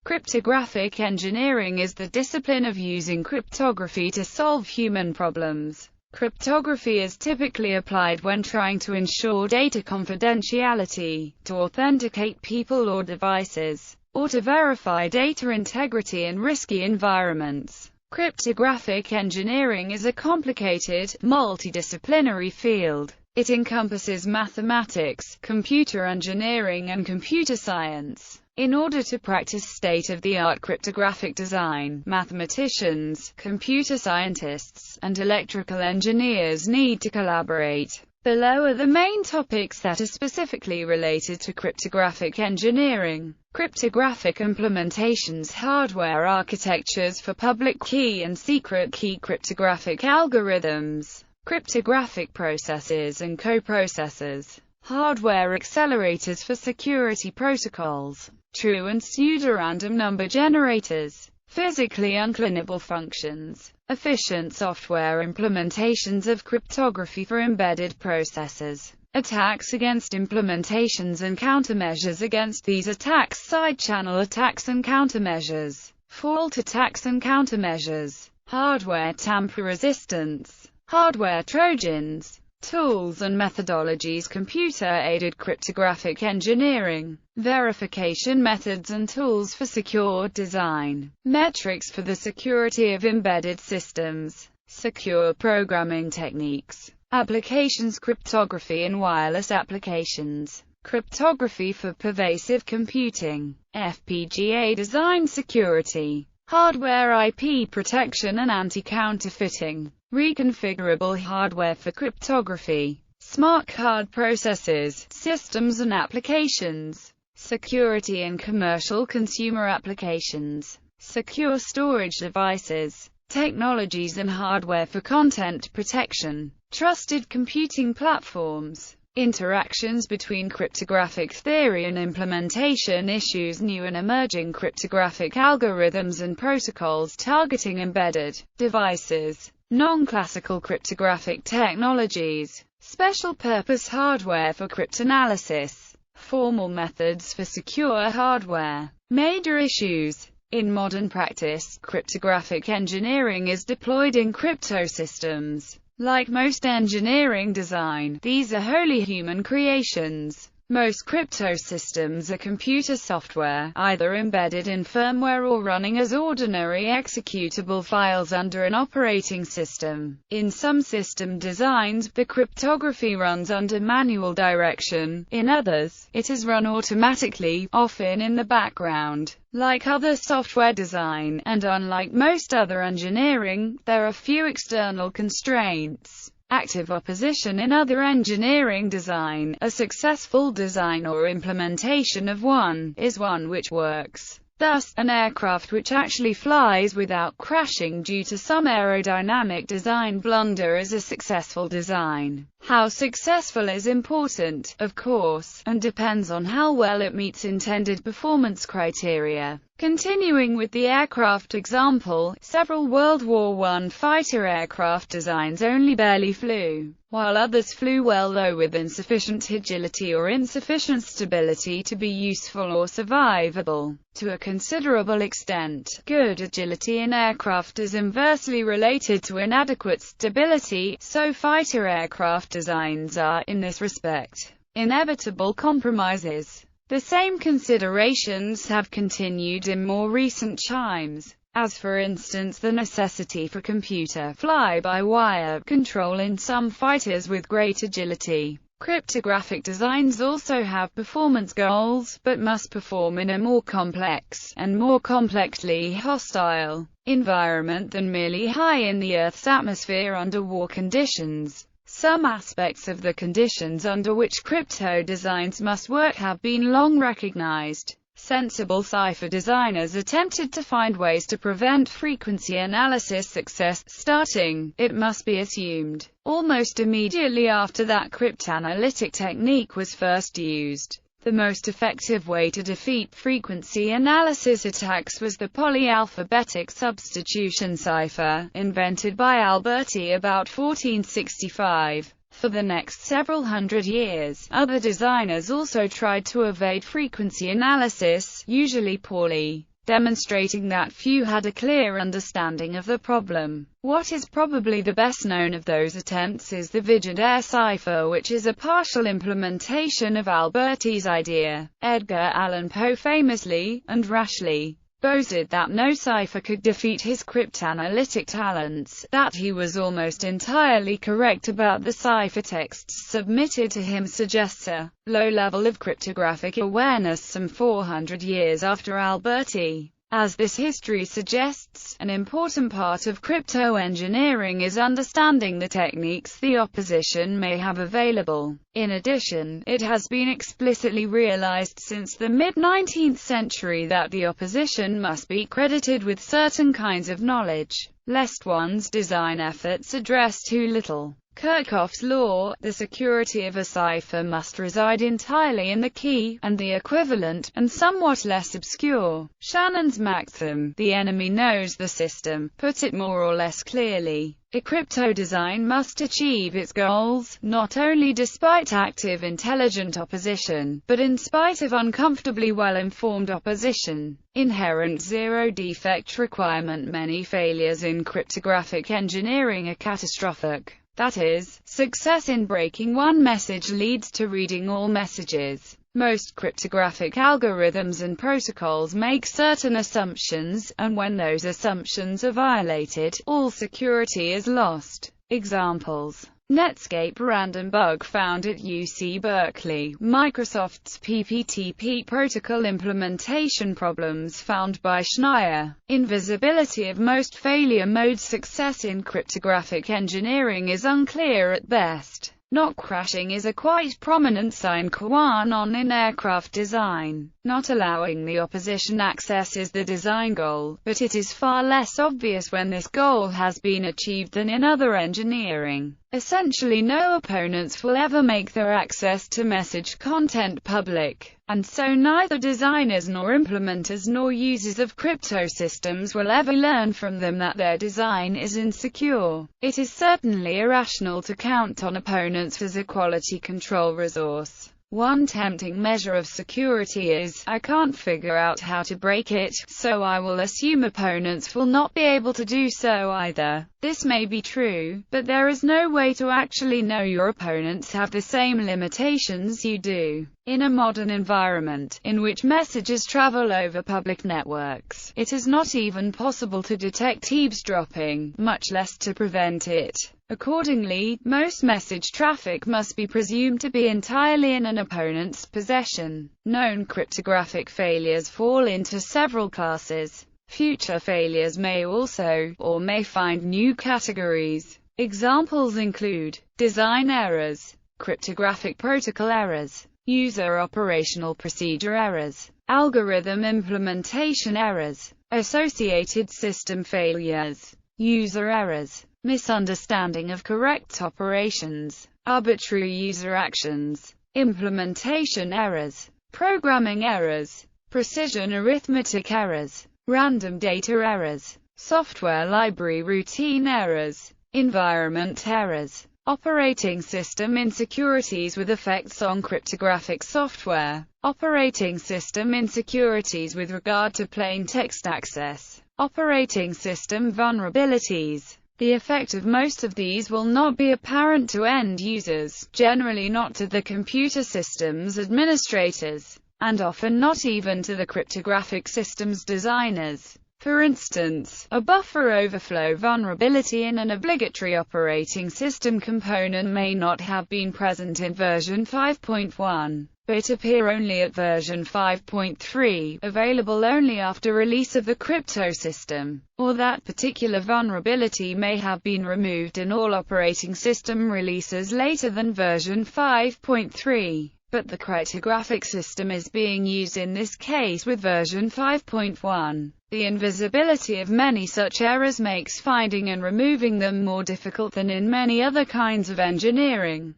Cryptographic engineering is the discipline of using cryptography to solve human problems. Cryptography is typically applied when trying to ensure data confidentiality, to authenticate people or devices, or to verify data integrity in risky environments. Cryptographic engineering is a complicated, multidisciplinary field. It encompasses mathematics, computer engineering and computer science. In order to practice state-of-the-art cryptographic design, mathematicians, computer scientists, and electrical engineers need to collaborate. Below are the main topics that are specifically related to cryptographic engineering. Cryptographic implementations, hardware architectures for public key and secret key cryptographic algorithms, cryptographic processes and coprocessors, hardware accelerators for security protocols, true and pseudo-random number generators, physically unclonable functions, efficient software implementations of cryptography for embedded processors, attacks against implementations and countermeasures against these attacks, side-channel attacks and countermeasures, fault attacks and countermeasures, hardware tamper resistance, hardware trojans, tools and methodologies, computer-aided cryptographic engineering, verification methods and tools for secure design, metrics for the security of embedded systems, secure programming techniques, applications, cryptography in wireless applications, cryptography for pervasive computing, FPGA design, security, hardware IP protection and anti-counterfeiting, reconfigurable hardware for cryptography, smart card processors, systems and applications, security in commercial consumer applications, secure storage devices, technologies and hardware for content protection, trusted computing platforms, interactions between cryptographic theory and implementation issues, new and emerging cryptographic algorithms and protocols targeting embedded devices, non-classical cryptographic technologies, special-purpose hardware for cryptanalysis, formal methods for secure hardware. Major issues. In modern practice, cryptographic engineering is deployed in crypto systems. Like most engineering design, these are wholly human creations. Most crypto systems are computer software, either embedded in firmware or running as ordinary executable files under an operating system. In some system designs, the cryptography runs under manual direction. In others, it is run automatically, often in the background. Like other software design, and unlike most other engineering, there are few external constraints. Active opposition. In other engineering design, a successful design or implementation of one is one which works. Thus, an aircraft which actually flies without crashing due to some aerodynamic design blunder is a successful design. How successful is important, of course, and depends on how well it meets intended performance criteria. Continuing with the aircraft example, several World War I fighter aircraft designs only barely flew, while others flew well though with insufficient agility or insufficient stability to be useful or survivable. To a considerable extent, good agility in aircraft is inversely related to inadequate stability, so fighter aircraft designs are, in this respect, inevitable compromises. The same considerations have continued in more recent times, as for instance the necessity for computer fly-by-wire control in some fighters with great agility. Cryptographic designs also have performance goals, but must perform in a more complex, and more complexly hostile, environment than merely high in the Earth's atmosphere under war conditions. Some aspects of the conditions under which crypto designs must work have been long recognized. Sensible cipher designers attempted to find ways to prevent frequency analysis success, starting, it must be assumed, almost immediately after that cryptanalytic technique was first used. The most effective way to defeat frequency analysis attacks was the polyalphabetic substitution cipher, invented by Alberti about 1465. For the next several hundred years, other designers also tried to evade frequency analysis, usually poorly. demonstrating that few had a clear understanding of the problem. What is probably the best known of those attempts is the Vigenère cipher, which is a partial implementation of Alberti's idea. Edgar Allan Poe famously, and rashly, boasted that no cipher could defeat his cryptanalytic talents, that he was almost entirely correct about the ciphertexts submitted to him suggests a low level of cryptographic awareness some 400 years after Alberti. As this history suggests, an important part of crypto-engineering is understanding the techniques the opposition may have available. In addition, it has been explicitly realized since the mid-19th century that the opposition must be credited with certain kinds of knowledge, lest one's design efforts address too little. Kirchhoff's law, the security of a cipher must reside entirely in the key, and the equivalent, and somewhat less obscure, Shannon's maxim, the enemy knows the system, puts it more or less clearly. A crypto design must achieve its goals, not only despite active intelligent opposition, but in spite of uncomfortably well-informed opposition. Inherent zero-defect requirement. Many failures in cryptographic engineering are catastrophic. That is, success in breaking one message leads to reading all messages. Most cryptographic algorithms and protocols make certain assumptions, and when those assumptions are violated, all security is lost. Examples: Netscape random bug found at UC Berkeley, Microsoft's PPTP protocol implementation problems found by Schneier. Invisibility of most failure modes. Success in cryptographic engineering is unclear at best. Not crashing is a quite prominent sine qua non in aircraft design. Not allowing the opposition access is the design goal, but it is far less obvious when this goal has been achieved than in other engineering. Essentially no opponents will ever make their access to message content public, and so neither designers nor implementers nor users of crypto systems will ever learn from them that their design is insecure. It is certainly irrational to count on opponents as a quality control resource. One tempting measure of security is, I can't figure out how to break it, so I will assume opponents will not be able to do so either. This may be true, but there is no way to actually know your opponents have the same limitations you do. In a modern environment, in which messages travel over public networks, it is not even possible to detect eavesdropping, much less to prevent it. Accordingly, most message traffic must be presumed to be entirely in an opponent's possession. Known cryptographic failures fall into several classes. Future failures may also, or may find new categories. Examples include design errors, cryptographic protocol errors, user operational procedure errors, algorithm implementation errors, associated system failures, user errors, misunderstanding of correct operations, arbitrary user actions, implementation errors, programming errors, precision arithmetic errors, random data errors, software library routine errors, environment errors, operating system insecurities with effects on cryptographic software, operating system insecurities with regard to plain text access, operating system vulnerabilities. The effect of most of these will not be apparent to end users, generally not to the computer systems administrators, and often not even to the cryptographic systems designers. For instance, a buffer overflow vulnerability in an obligatory operating system component may not have been present in version 5.1, but appear only at version 5.3, available only after release of the crypto system, or that particular vulnerability may have been removed in all operating system releases later than version 5.3. But the cryptographic system is being used in this case with version 5.1. The invisibility of many such errors makes finding and removing them more difficult than in many other kinds of engineering.